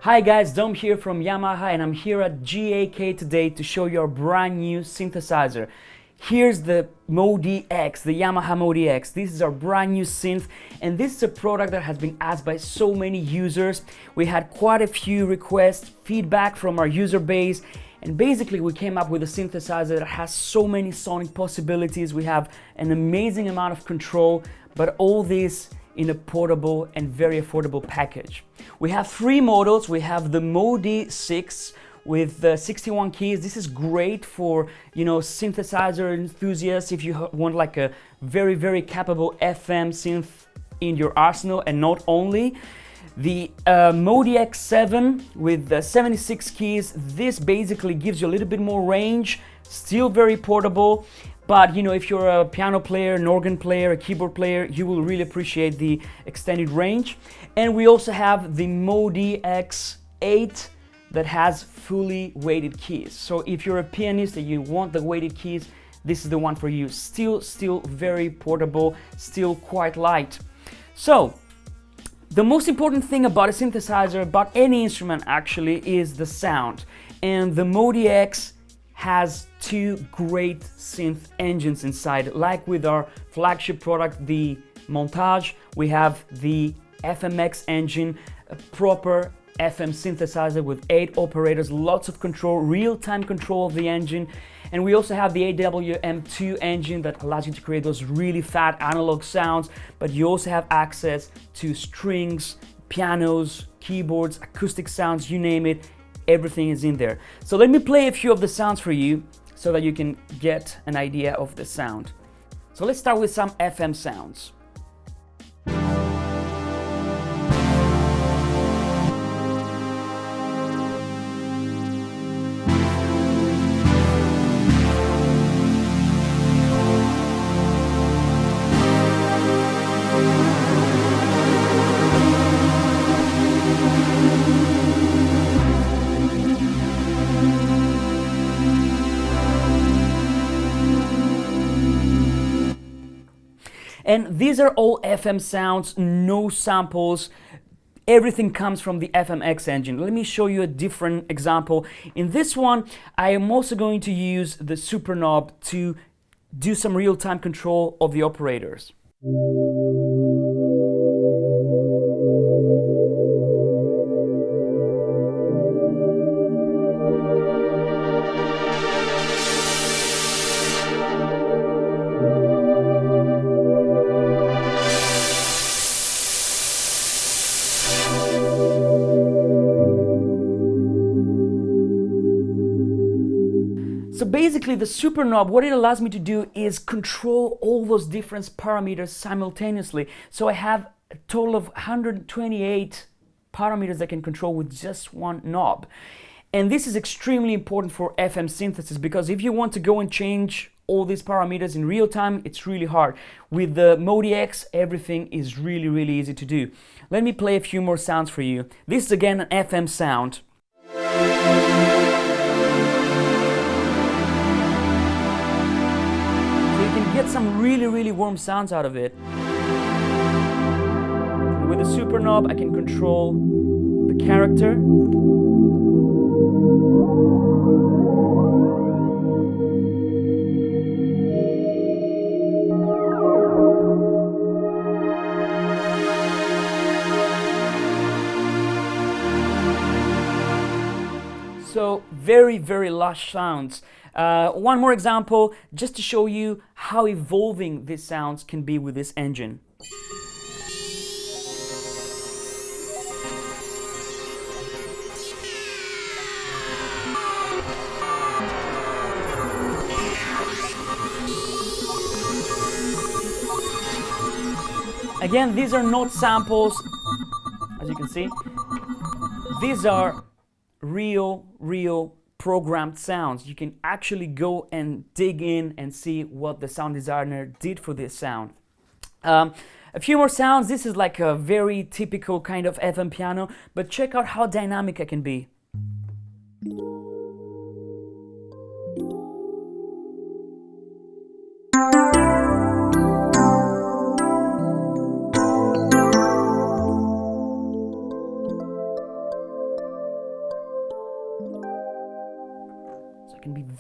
Hi guys, Dom here from Yamaha and I'm here at GAK today to show you our brand new synthesizer. Here's the MODX, the Yamaha MODX. This is our brand new synth and this is a product that has been asked by so many users. We had quite a few requests, feedback from our user base, and basically we came up with a synthesizer that has so many sonic possibilities. We have an amazing amount of control, but all this in a portable and very affordable package. We have three models. We have the MODX with 61 keys. This is great for, synthesizer enthusiasts if you want like a very capable FM synth in your arsenal. And not only the MODX 7 with 76 keys. This basically gives you a little bit more range, still very portable. But if you're a piano player, an organ player, a keyboard player, you will really appreciate the extended range. And we also have the MODX 8 that has fully weighted keys. So if you're a pianist and you want the weighted keys, this is the one for you. Still very portable, still quite light. So the most important thing about a synthesizer, about any instrument actually, is the sound. And the MODX has two great synth engines inside. Like with our flagship product, the Montage, we have the FMX engine, a proper FM synthesizer with 8 operators, lots of control, real-time control of the engine. And we also have the AWM2 engine that allows you to create those really fat analog sounds, but you also have access to strings, pianos, keyboards, acoustic sounds, you name it. Everything is in there. So let me play a few of the sounds for you so that you can get an idea of the sound. So let's start with some FM sounds. And these are all FM sounds, no samples. Everything comes from the FMX engine. Let me show you a different example. In this one, I am also going to use the super knob to do some real-time control of the operators. So basically the super knob, what it allows me to do is control all those different parameters simultaneously. So I have a total of 128 parameters I can control with just one knob. And this is extremely important for FM synthesis because if you want to go and change all these parameters in real time, it's really hard. With the MODX, everything is really easy to do. Let me play a few more sounds for you. This is again an FM sound. Get some really warm sounds out of it. With the super knob, I can control the character. So very lush sounds. One more example, just to show you how evolving these sounds can be with this engine. Again, these are not samples, as you can see. These are real programmed sounds. You can actually go and dig in and see what the sound designer did for this sound. A few more sounds. This is like a very typical kind of FM piano, but check out how dynamic I can be.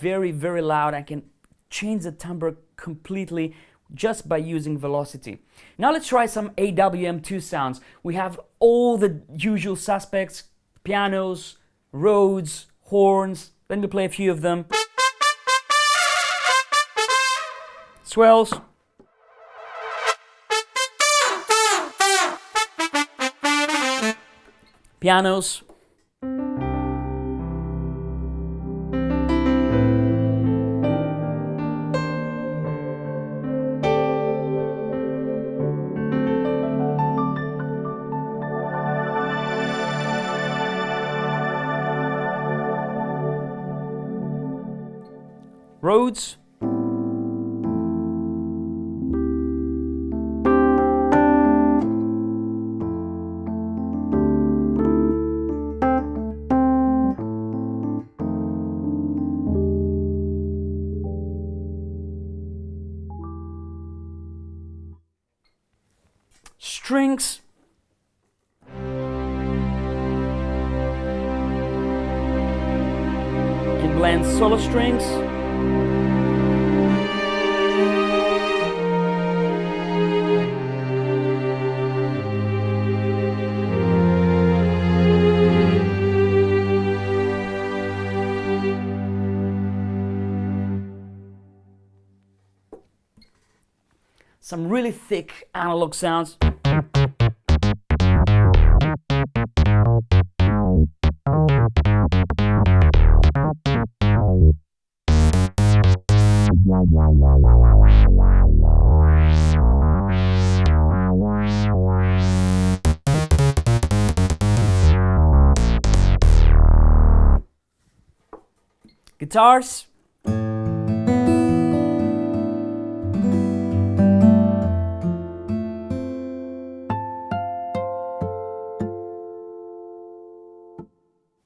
very, very loud. I can change the timbre completely just by using velocity. Now let's try some AWM2 sounds. We have all the usual suspects: pianos, Rhodes, horns. Let me play a few of them. Swells. Pianos. Rhodes. Strings. Can blend solo strings. Some really thick analog sounds. Guitars.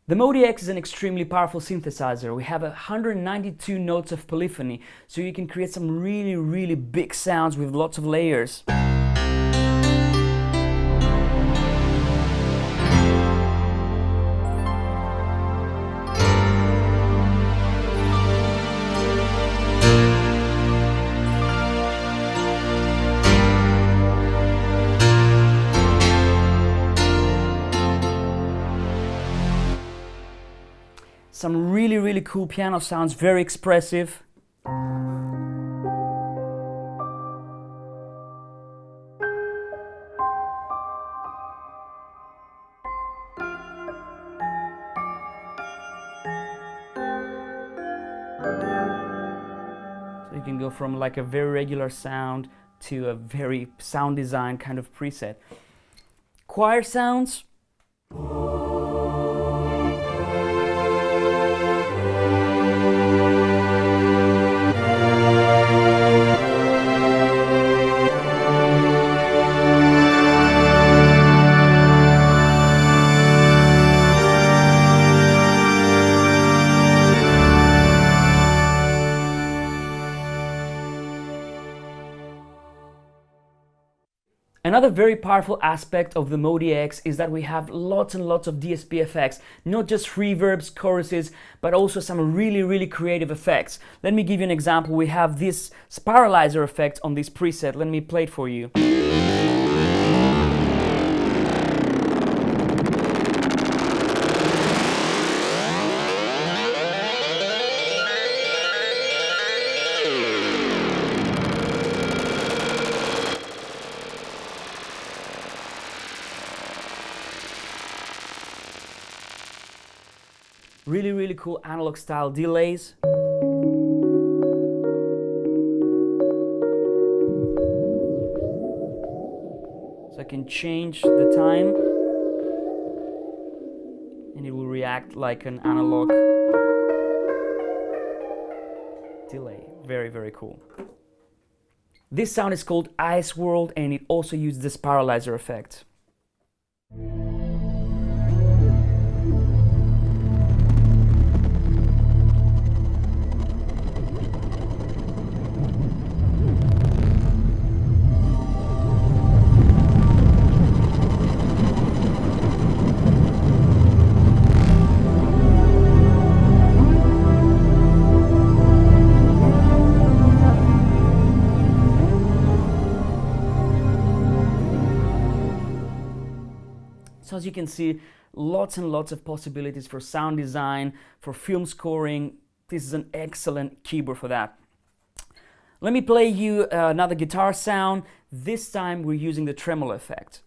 The MODX is an extremely powerful synthesizer. We have 192 notes of polyphony, so you can create some really, really big sounds with lots of layers. Some really, really cool piano sounds, very expressive. So you can go from like a very regular sound to a very sound design kind of preset. Choir sounds. Another very powerful aspect of the MODX is that we have lots and lots of DSP effects, not just reverbs, choruses, but also some really, really creative effects. Let me give you an example. We have this spiralizer effect on this preset. Let me play it for you. Really, really cool analog style delays. So I can change the time and it will react like an analog delay. Very, very cool. This sound is called Ice World and it also uses the spiralizer effect. So as you can see, lots and lots of possibilities for sound design, for film scoring. This is an excellent keyboard for that. Let me play you another guitar sound. This time we're using the tremolo effect.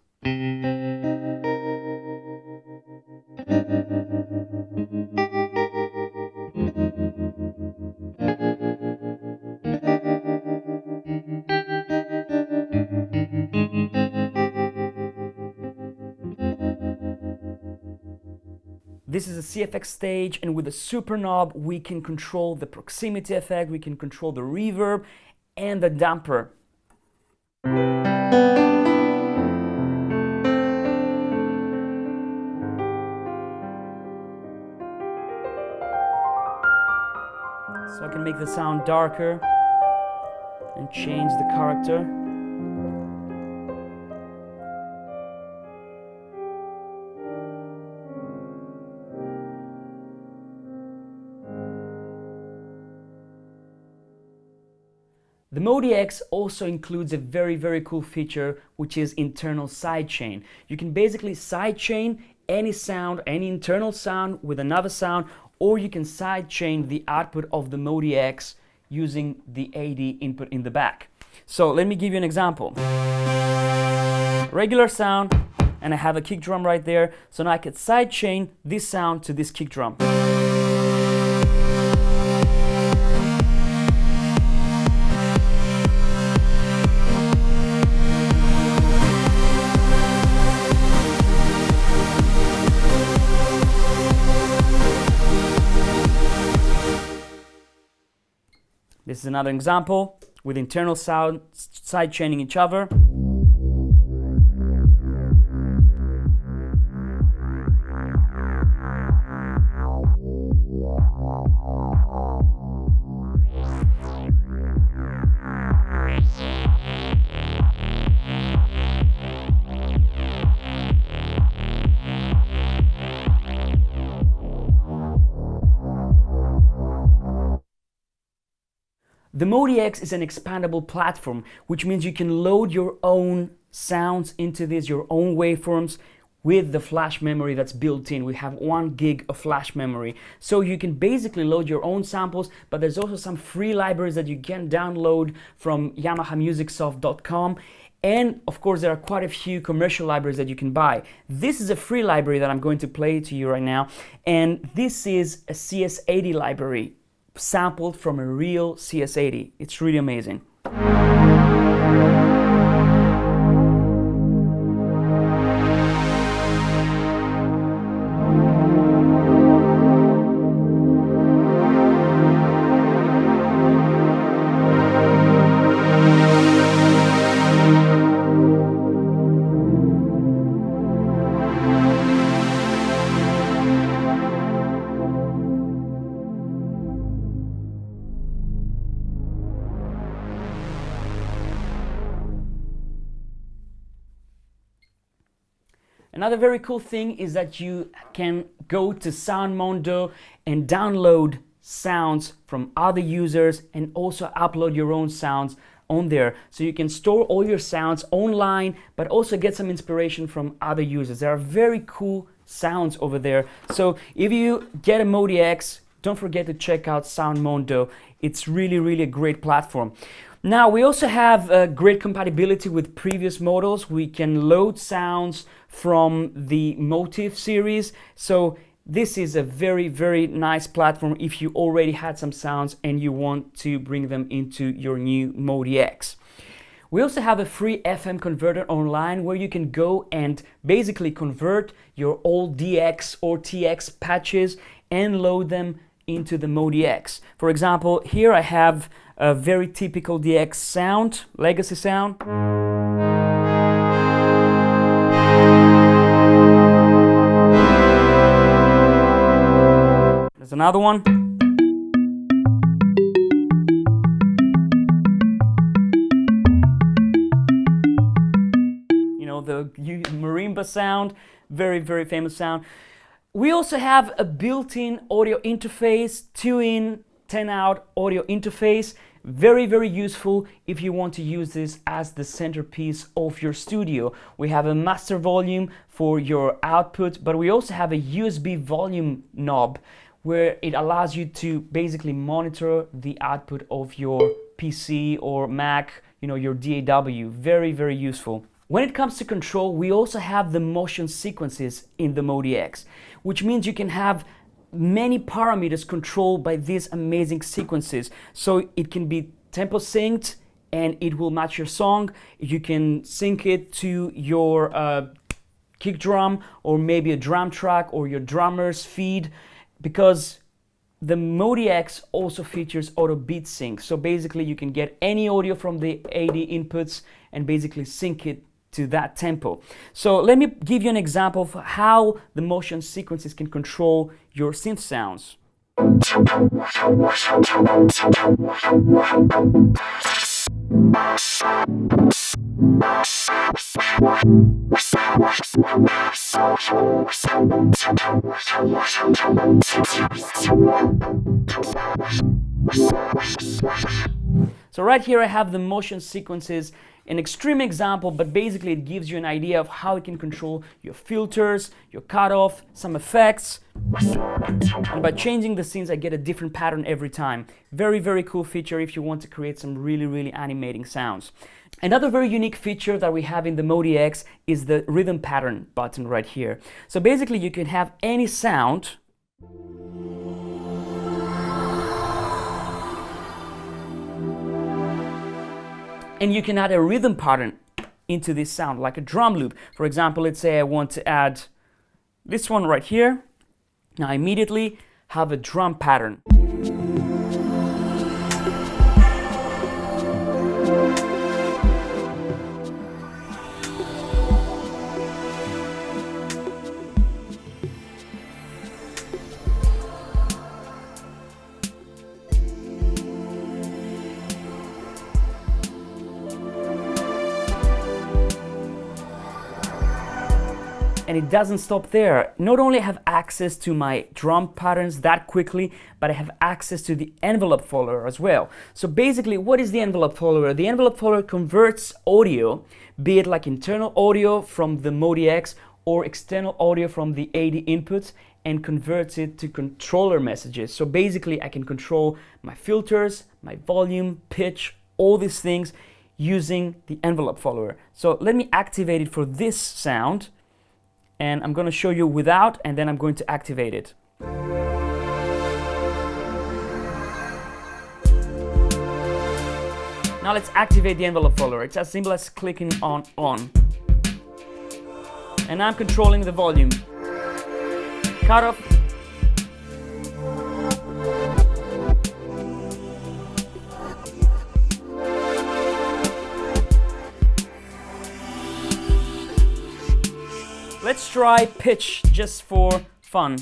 This is a CFX stage, and with the super knob we can control the proximity effect, we can control the reverb and the damper. So I can make the sound darker and change the character. The MODX also includes a very cool feature, which is internal sidechain. You can basically sidechain any sound, any internal sound with another sound, or you can sidechain the output of the MODX using the AD input in the back. So let me give you an example. Regular sound, and I have a kick drum right there, so now I can sidechain this sound to this kick drum. This is another example with internal sound sidechaining each other. The MODX is an expandable platform, which means you can load your own sounds into this, your own waveforms, with the flash memory that's built in. We have 1 gig of flash memory. So you can basically load your own samples, but there's also some free libraries that you can download from yamahamusicsoft.com. And of course, there are quite a few commercial libraries that you can buy. This is a free library that I'm going to play to you right now. And this is a CS80 library, sampled from a real CS80. It's really amazing. Another very cool thing is that you can go to SoundMondo and download sounds from other users and also upload your own sounds on there. So you can store all your sounds online, but also get some inspiration from other users. There are very cool sounds over there. So if you get a MODX, don't forget to check out SoundMondo. It's really a great platform. Now we also have great compatibility with previous models. We can load sounds from the Motif series. So this is a very nice platform if you already had some sounds and you want to bring them into your new MODX. We also have a free FM converter online where you can go and basically convert your old DX or TX patches and load them into the MODX. For example, here I have a very typical DX sound, legacy sound. There's another one. You know, the marimba sound, very famous sound. We also have a built-in audio interface, 2-in, 10-out audio interface. Very, very useful if you want to use this as the centerpiece of your studio. We have a master volume for your output, but we also have a USB volume knob where it allows you to basically monitor the output of your PC or Mac, your DAW. Very, very useful. When it comes to control, we also have the motion sequences in the MODX, which means you can have many parameters controlled by these amazing sequences. So it can be tempo synced and it will match your song. You can sync it to your kick drum or maybe a drum track or your drummer's feed, because the MODX also features auto beat sync. So basically you can get any audio from the AD inputs and basically sync it to that tempo. So let me give you an example of how the motion sequences can control your synth sounds. So right here I have the motion sequences, an extreme example, but basically it gives you an idea of how it can control your filters, your cutoff, some effects. And by changing the scenes, I get a different pattern every time. Very, very cool feature if you want to create some really, really animating sounds. Another very unique feature that we have in the MODX is the rhythm pattern button right here. So basically you can have any sound and you can add a rhythm pattern into this sound, like a drum loop. For example, let's say I want to add this one right here. Now I immediately have a drum pattern. And it doesn't stop there. Not only I have access to my drum patterns that quickly, but I have access to the envelope follower as well. So basically, what is the envelope follower? The envelope follower converts audio, be it like internal audio from the MODX or external audio from the AD inputs, and converts it to controller messages. So basically, I can control my filters, my volume, pitch, all these things using the envelope follower. So let me activate it for this sound. And I'm going to show you without, and then I'm going to activate it. Now let's activate the envelope follower. It's as simple as clicking on on. And I'm controlling the volume. Cutoff. Let's try pitch just for fun.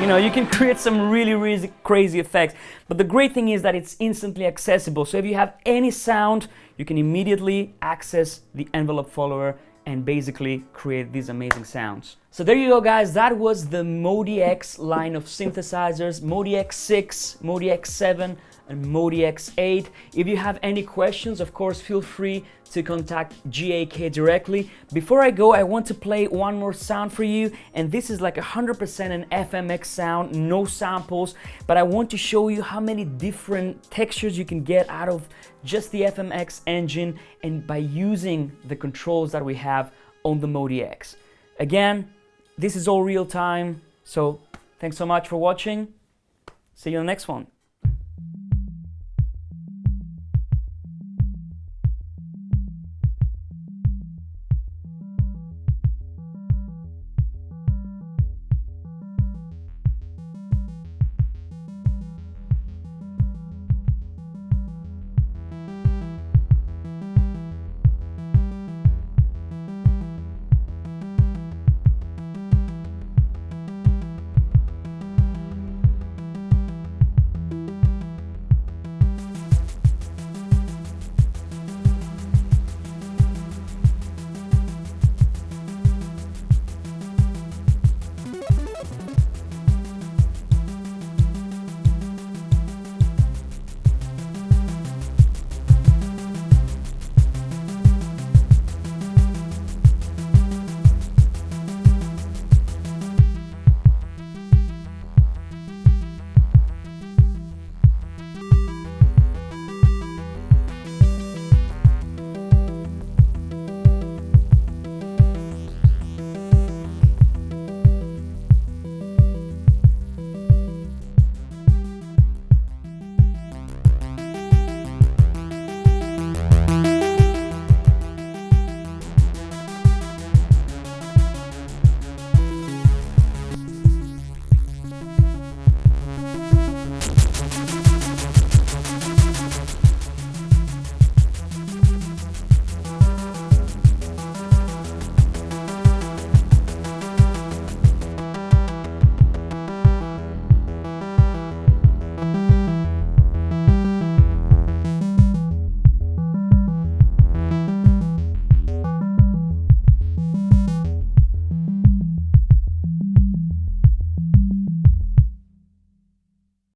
You can create some really, really crazy effects, but the great thing is that it's instantly accessible. So if you have any sound, you can immediately access the envelope follower and basically create these amazing sounds. So there you go, guys. That was the MODX line of synthesizers, MODX 6, MODX 7, and MODX 8. If you have any questions, of course, feel free to contact GAK directly. Before I go, I want to play one more sound for you, and this is like 100% an FMX sound, no samples, but I want to show you how many different textures you can get out of just the FMX engine and by using the controls that we have on the MODX. Again, this is all real time, so thanks so much for watching. See you in the next one.